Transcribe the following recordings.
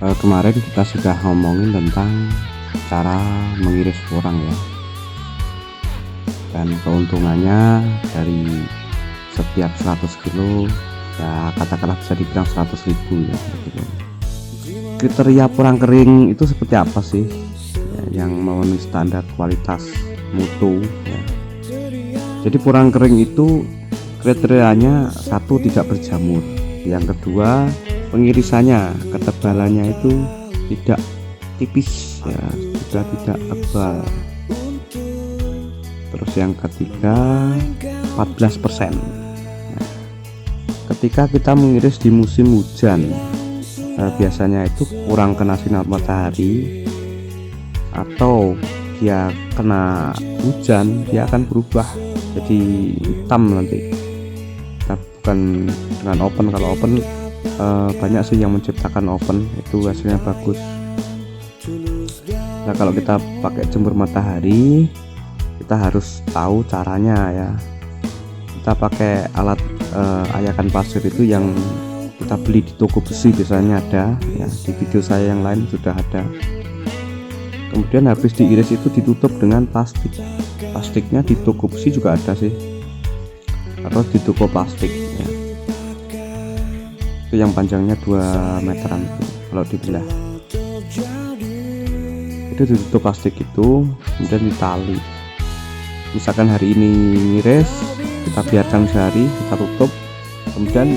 Kemarin kita sudah ngomongin tentang cara mengiris porang ya, dan keuntungannya dari setiap 100 kilo ya katakanlah bisa dibilang 100.000 ya per kilo. Kriteria porang kering itu seperti apa sih ya, yang memenuhi standar kualitas mutu ya. Jadi porang kering itu kriterianya satu, tidak berjamur, yang kedua pengirisannya ketebalannya itu tidak tipis ya, juga tidak tebal, terus yang ketiga 14%. Nah, ketika kita mengiris di musim hujan biasanya itu kurang kena sinar matahari atau dia kena hujan, dia akan berubah jadi hitam nanti. Kita bukan dengan open, kalau open banyak sih yang menciptakan open itu hasilnya bagus. Nah kalau kita pakai jemur matahari, kita harus tahu caranya ya. Kita pakai alat ayakan pasir itu yang kita beli di toko besi, biasanya ada ya, di video saya yang lain sudah ada. Kemudian habis diiris itu ditutup dengan plastik. Plastiknya di toko besi juga ada sih, atau di toko plastik ya. Itu yang panjangnya 2 meteran itu, kalau dibelah itu ditutup plastik itu, kemudian ditali. Misalkan hari ini ngiris, kita biarkan sehari, kita tutup, kemudian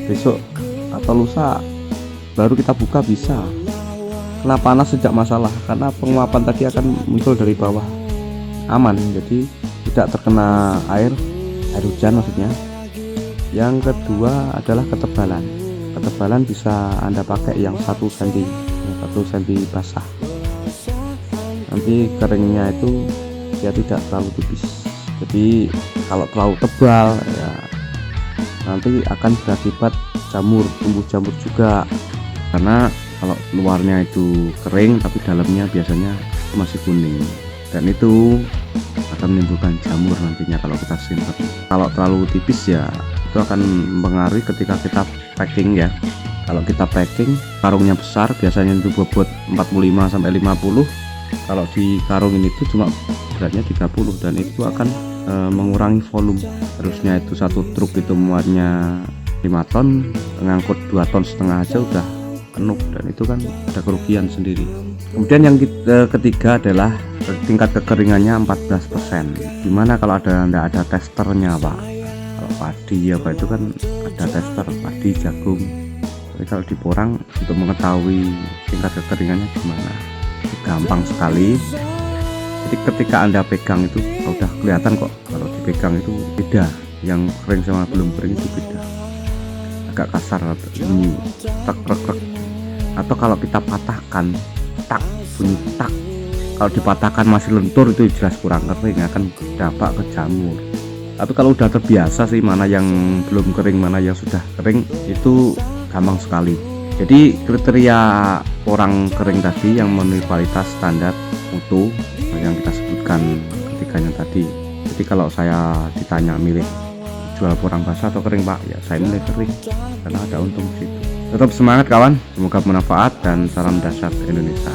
besok atau lusa baru kita buka bisa. Kena panas tidak masalah, karena penguapan tadi akan muncul dari bawah, aman, jadi tidak terkena air hujan maksudnya. Yang kedua adalah ketebalan. Ketebalan bisa Anda pakai yang 1 cm, 1 cm basah. Nanti keringnya itu dia tidak terlalu tipis. Jadi kalau terlalu tebal ya nanti akan berakibat jamur, tumbuh jamur juga. Karena kalau luarnya itu kering tapi dalamnya biasanya masih kuning, dan itu akan menimbulkan jamur nantinya kalau kita simpan. Kalau terlalu tipis ya itu akan mempengaruhi ketika kita packing ya. Kalau kita packing, karungnya besar, biasanya itu bobot 45 sampai 50. Kalau di karung ini tuh cuma beratnya 30, dan itu akan mengurangi volume. Harusnya itu satu truk itu muatnya 5 ton, ngangkut 2,5 ton aja udah penuh, dan itu kan ada kerugian sendiri. Kemudian yang ketiga adalah tingkat kekeringannya 14%. Gimana kalau tidak ada testernya Pak? Kalau padi apa itu kan ada tester, padi, jagung. Tapi kalau di porang untuk mengetahui tingkat kekeringannya gimana? Gampang sekali. Jadi ketika Anda pegang itu udah kelihatan kok, kalau dipegang itu beda, yang kering sama belum kering itu beda, agak kasar bunyi tak rek. Atau kalau kita patahkan, tak, bunyi tak. Kalau dipatahkan masih lentur itu jelas kurang kering, akan berdampak ke jamur. Tapi kalau udah terbiasa sih mana yang belum kering, mana yang sudah kering, itu gampang sekali. Jadi kriteria porang kering tadi yang memenuhi kualitas standar mutu yang kita sebutkan ketiganya tadi. Jadi kalau saya ditanya milih jual porang basah atau kering Pak, ya saya milih kering karena ada untung di situ. Tetap semangat kawan, semoga bermanfaat, dan salam dahsyat Indonesia.